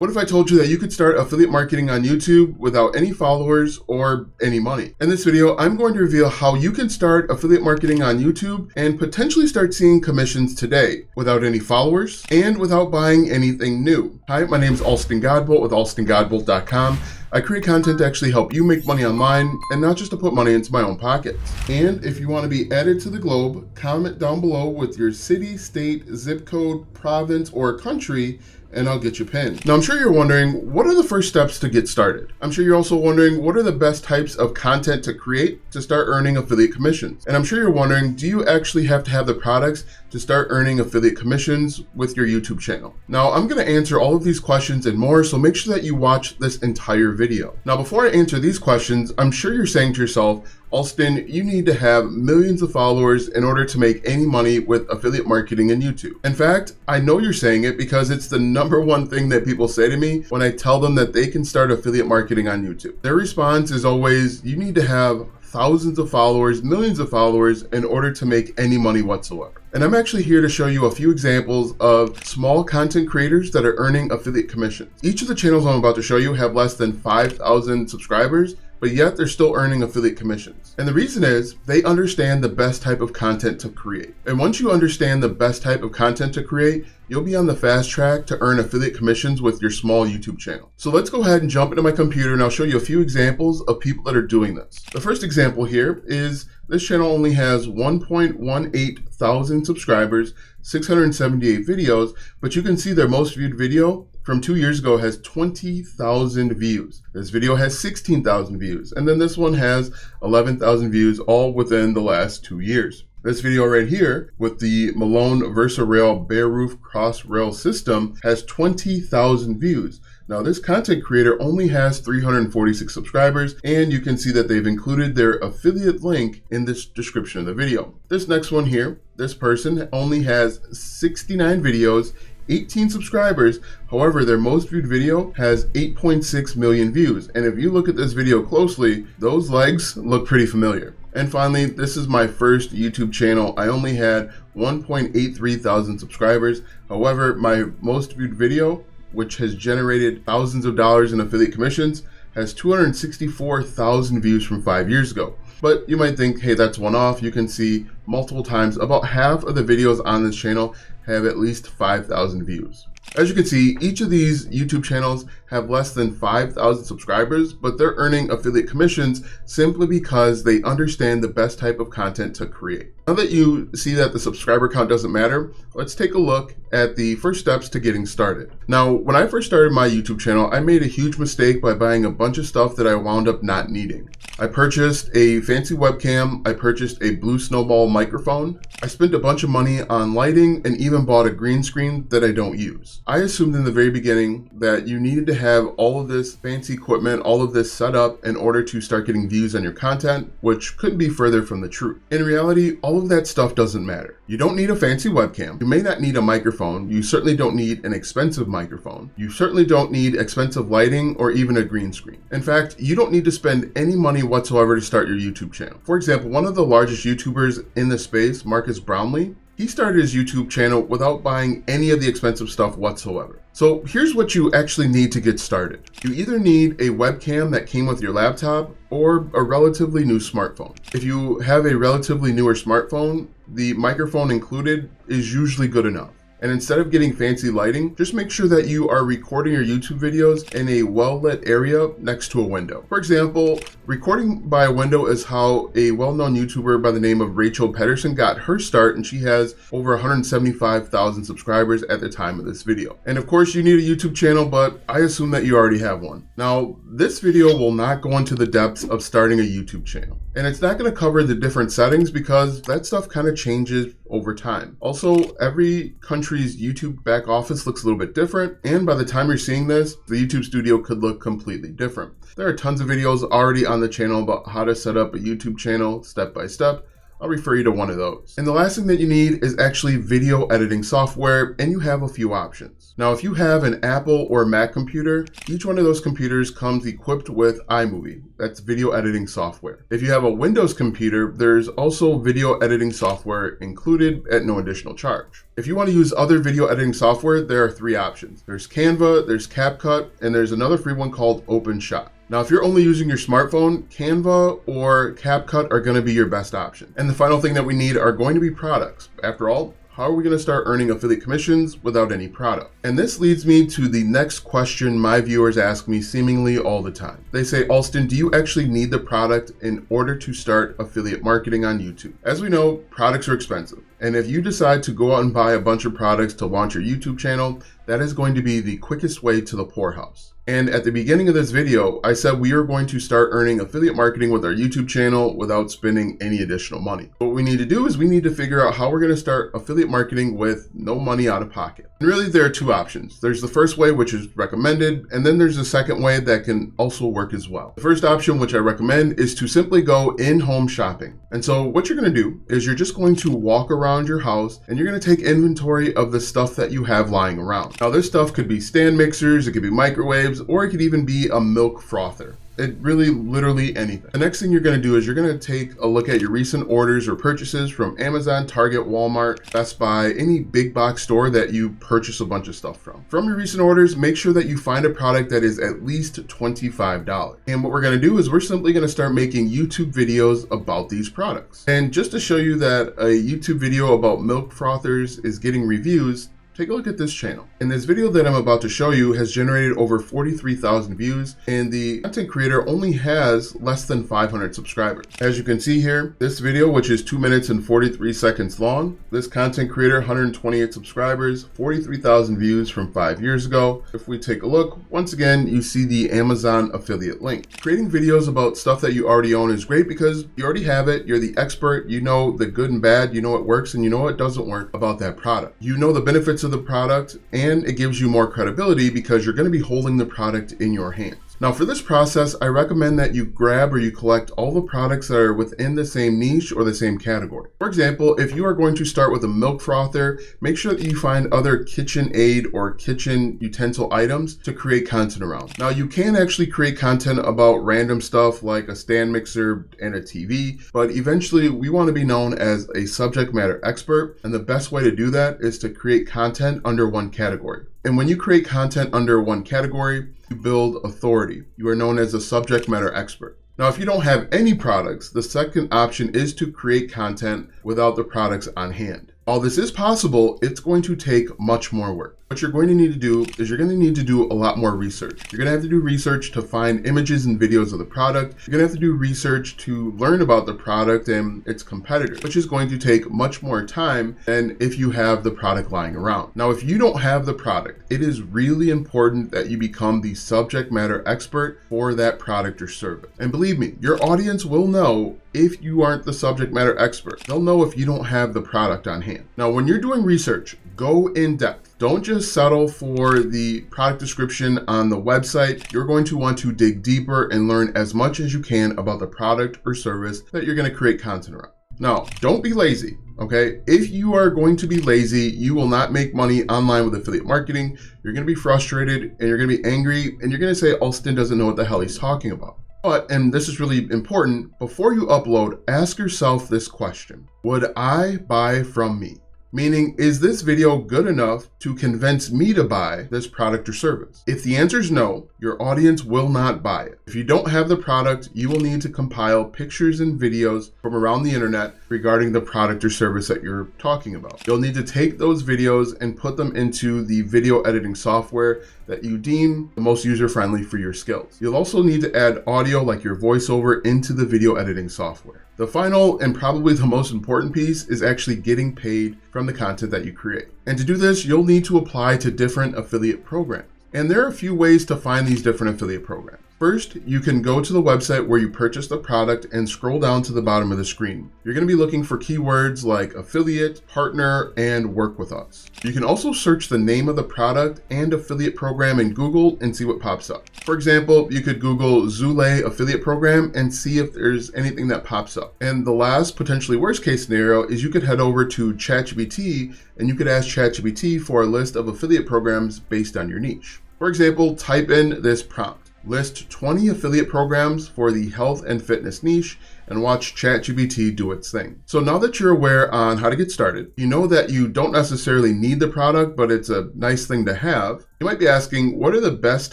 What if I told you that you could start affiliate marketing on YouTube without any followers or any money? In this video, I'm going to reveal how you can start affiliate marketing on YouTube and potentially start seeing commissions today without any followers and without buying anything new. Hi, my name is Alston Godbolt with alstongodbolt.com. I create content to actually help you make money online and not just to put money into my own pockets. And if you want to be added to the globe, comment down below with your city, state, zip code, province, or country, and I'll get you pinned. Now, I'm sure you're wondering, what are the first steps to get started? I'm sure you're also wondering, what are the best types of content to create to start earning affiliate commissions? And I'm sure you're wondering, do you actually have to have the products to start earning affiliate commissions with your YouTube channel? Now, I'm going to answer all of these questions and more, so make sure that you watch this entire video. Now, before I answer these questions, I'm sure you're saying to yourself, Alston, you need to have millions of followers in order to make any money with affiliate marketing in YouTube. In fact, I know you're saying it because it's the #1 thing that people say to me when I tell them that they can start affiliate marketing on YouTube. Their response is always, you need to have thousands of followers, millions of followers in order to make any money whatsoever. And I'm actually here to show you a few examples of small content creators that are earning affiliate commissions. Each of the channels I'm about to show you have less than 5,000 subscribers, but yet they're still earning affiliate commissions. And the reason is they understand the best type of content to create. And once you understand the best type of content to create, you'll be on the fast track to earn affiliate commissions with your small YouTube channel. So let's go ahead and jump into my computer and I'll show you a few examples of people that are doing this. The first example here is this channel only has 1.18 thousand subscribers, 678 videos, but you can see their most viewed video from 2 years ago has 20,000 views. This video has 16,000 views, and then this one has 11,000 views, all within the last 2 years. This video right here with the Malone VersaRail bare roof cross rail system has 20,000 views. Now this content creator only has 346 subscribers, and you can see that they've included their affiliate link in this description of the video. This next one here, this person only has 69 videos, 18 subscribers. However, their most viewed video has 8.6 million views. And if you look at this video closely, those legs look pretty familiar. And finally, this is my first YouTube channel. I only had 1.83 thousand subscribers. However, my most viewed video, which has generated thousands of dollars in affiliate commissions, has 264,000 views from 5 years ago. But you might think, hey, that's one off. You can see multiple times, about half of the videos on this channel have at least 5,000 views. As you can see, each of these YouTube channels have less than 5,000 subscribers, but they're earning affiliate commissions simply because they understand the best type of content to create. Now that you see that the subscriber count doesn't matter, let's take a look at the first steps to getting started. Now, when I first started my YouTube channel, I made a huge mistake by buying a bunch of stuff that I wound up not needing. I purchased a fancy webcam, I purchased a blue snowball microphone, I spent a bunch of money on lighting, and even bought a green screen that I don't use. I assumed in the very beginning that you needed to have all of this fancy equipment, all of this set up in order to start getting views on your content, which couldn't be further from the truth. In reality, all of that stuff doesn't matter. You don't need a fancy webcam. You may not need a microphone. You certainly don't need an expensive microphone. You certainly don't need expensive lighting or even a green screen. In fact, you don't need to spend any money whatsoever to start your YouTube channel. For example, one of the largest YouTubers in the space, Marcus Brownlee, he started his YouTube channel without buying any of the expensive stuff whatsoever. So here's what you actually need to get started. You either need a webcam that came with your laptop or a relatively new smartphone. If you have a relatively newer smartphone, the microphone included is usually good enough. And instead of getting fancy lighting, just make sure that you are recording your YouTube videos in a well-lit area next to a window. For example, recording by a window is how a well-known YouTuber by the name of Rachel Pedersen got her start, and she has over 175,000 subscribers at the time of this video. And of course, you need a YouTube channel, but I assume that you already have one. Now, this video will not go into the depths of starting a YouTube channel. And it's not going to cover the different settings because that stuff kind of changes over time. Also, every country's YouTube back office looks a little bit different, and by the time you're seeing this, the YouTube studio could look completely different. There are tons of videos already on the channel about how to set up a YouTube channel step by step. I'll refer you to one of those. And the last thing that you need is actually video editing software, and you have a few options. Now, if you have an Apple or Mac computer, each one of those computers comes equipped with iMovie. That's video editing software. If you have a Windows computer, there's also video editing software included at no additional charge. If you want to use other video editing software, there are three options. There's Canva, there's CapCut, and there's another free one called OpenShot. Now, if you're only using your smartphone, Canva or CapCut are going to be your best option. And the final thing that we need are going to be products. After all, how are we going to start earning affiliate commissions without any product? And this leads me to the next question my viewers ask me seemingly all the time. They say, Alston, do you actually need the product in order to start affiliate marketing on YouTube? As we know, products are expensive. And if you decide to go out and buy a bunch of products to launch your YouTube channel, that is going to be the quickest way to the poorhouse. And at the beginning of this video, I said we are going to start earning affiliate marketing with our YouTube channel without spending any additional money. What we need to do is we need to figure out how we're going to start affiliate marketing with no money out of pocket. And really, there are two options. There's the first way, which is recommended, and then there's the second way that can also work as well. The first option, which I recommend, is to simply go in-home shopping. And so what you're going to do is you're just going to walk around your house and you're going to take inventory of the stuff that you have lying around. Now, this stuff could be stand mixers, it could be microwaves, or it could even be a milk frother. It really, literally anything. The next thing you're going to do is you're going to take a look at your recent orders or purchases from Amazon, Target, Walmart, Best Buy, any big box store that you purchase a bunch of stuff from. From your recent orders, make sure that you find a product that is at least $25. And what we're going to do is we're simply going to start making YouTube videos about these products. And just to show you that a YouTube video about milk frothers is getting reviews, take a look at this channel. And this video that I'm about to show you has generated over 43,000 views, and the content creator only has less than 500 subscribers. As you can see here, this video, which is 2 minutes and 43 seconds long, this content creator, 128 subscribers, 43,000 views from 5 years ago. If we take a look, once again, you see the Amazon affiliate link. Creating videos about stuff that you already own is great because you already have it, you're the expert, you know the good and bad, you know what works and you know what doesn't work about that product. You know the benefits of the product, and it gives you more credibility because you're going to be holding the product in your hands. Now, for this process, I recommend that you grab or you collect all the products that are within the same niche or the same category. For example, if you are going to start with a milk frother, make sure that you find other kitchen aid or kitchen utensil items to create content around. Now, you can actually create content about random stuff like a stand mixer and a TV, but eventually we want to be known as a subject matter expert, and the best way to do that is to create content under one category. And when you create content under one category, you build authority. You are known as a subject matter expert. Now, if you don't have any products, the second option is to create content without the products on hand. While this is possible, it's going to take much more work. What you're going to need to do is you're going to need to do a lot more research. You're going to have to do research to find images and videos of the product. You're going to have to do research to learn about the product and its competitors, which is going to take much more time than if you have the product lying around. Now, if you don't have the product, it is really important that you become the subject matter expert for that product or service. And believe me, your audience will know if you aren't the subject matter expert. They'll know if you don't have the product on hand. Now, when you're doing research, go in depth. Don't just settle for the product description on the website. You're going to want to dig deeper and learn as much as you can about the product or service that you're going to create content around. Now, don't be lazy, okay? If you are going to be lazy, you will not make money online with affiliate marketing. You're going to be frustrated and you're going to be angry and you're going to say, Alston doesn't know what the hell he's talking about. But, and this is really important, before you upload, ask yourself this question. Would I buy from me? Meaning, is this video good enough to convince me to buy this product or service? If the answer is no, your audience will not buy it. If you don't have the product, you will need to compile pictures and videos from around the internet regarding the product or service that you're talking about. You'll need to take those videos and put them into the video editing software that you deem the most user-friendly for your skills. You'll also need to add audio like your voiceover into the video editing software. The final and probably the most important piece is actually getting paid from the content that you create. And to do this, you'll need to apply to different affiliate programs. And there are a few ways to find these different affiliate programs. First, you can go to the website where you purchased the product and scroll down to the bottom of the screen. You're going to be looking for keywords like affiliate, partner, and work with us. You can also search the name of the product and affiliate program in Google and see what pops up. For example, you could Google Zule affiliate program and see if there's anything that pops up. And the last, potentially worst case scenario is you could head over to ChatGPT and you could ask ChatGPT for a list of affiliate programs based on your niche. For example, type in this prompt. List 20 affiliate programs for the health and fitness niche and watch ChatGPT do its thing. So now that you're aware on how to get started, you know that you don't necessarily need the product, but it's a nice thing to have. You might be asking, what are the best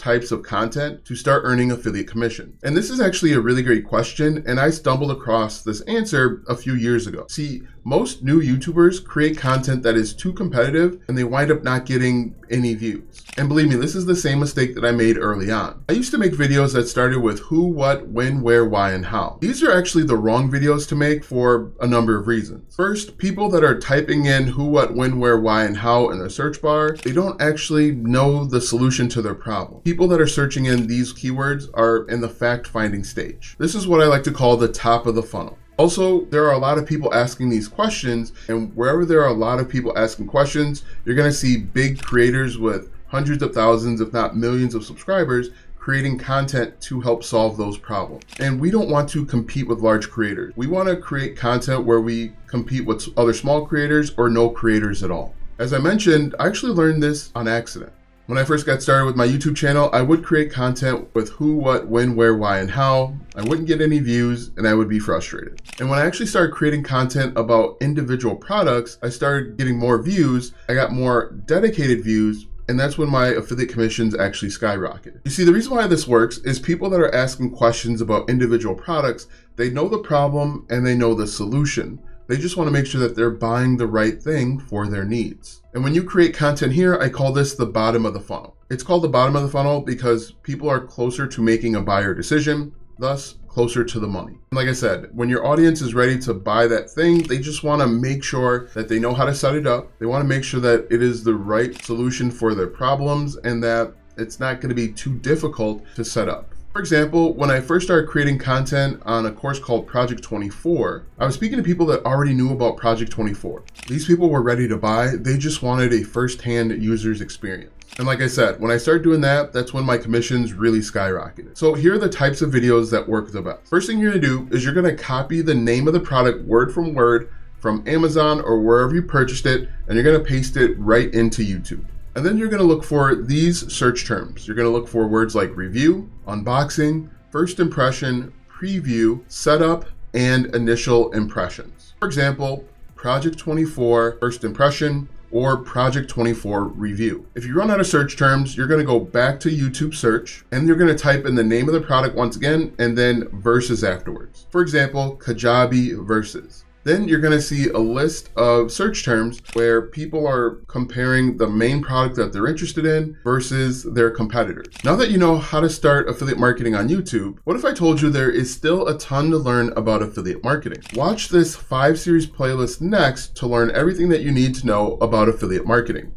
types of content to start earning affiliate commission? And this is actually a really great question, and I stumbled across this answer a few years ago. See, most new YouTubers create content that is too competitive and they wind up not getting any views. And believe me, this is the same mistake that I made early on. I used to make videos that started with who, what, when, where, why, and how. These are actually the wrong videos to make for a number of reasons. First, people that are typing in who, what, when, where, why, and how in the search bar, they don't actually know the solution to their problem. People that are searching in these keywords are in the fact-finding stage. This is what I like to call the top of the funnel. Also, there are a lot of people asking these questions, and wherever there are a lot of people asking questions, you're going to see big creators with hundreds of thousands, if not millions of subscribers, creating content to help solve those problems. And we don't want to compete with large creators. We want to create content where we compete with other small creators or no creators at all. As I mentioned, I actually learned this on accident. When I first got started with my YouTube channel, I would create content with who, what, when, where, why, and how. I wouldn't get any views and I would be frustrated. And when I actually started creating content about individual products, I started getting more views. I got more dedicated views, and that's when my affiliate commissions actually skyrocketed. You see, the reason why this works is people that are asking questions about individual products, they know the problem and they know the solution. They just want to make sure that they're buying the right thing for their needs. And when you create content here, I call this the bottom of the funnel. It's called the bottom of the funnel because people are closer to making a buyer decision, thus closer to the money. And like I said, when your audience is ready to buy that thing, they just want to make sure that they know how to set it up. They want to make sure that it is the right solution for their problems and that it's not going to be too difficult to set up. For example, when I first started creating content on a course called Project 24, I was speaking to people that already knew about Project 24. These people were ready to buy, they just wanted a first-hand user's experience. And like I said, when I started doing that, that's when my commissions really skyrocketed. So here are the types of videos that work the best. First thing you're gonna do is you're gonna copy the name of the product word from Amazon or wherever you purchased it, and you're gonna paste it right into YouTube. And then you're gonna look for these search terms. You're gonna look for words like review, unboxing, first impression, preview, setup, and initial impressions. For example, Project 24 first impression or Project 24 review. If you run out of search terms, you're gonna go back to YouTube search and you're gonna type in the name of the product once again and then verses afterwards. For example, Kajabi versus. Then you're gonna see a list of search terms where people are comparing the main product that they're interested in versus their competitors. Now that you know how to start affiliate marketing on YouTube, what if I told you there is still a ton to learn about affiliate marketing? Watch this 5-series playlist next to learn everything that you need to know about affiliate marketing.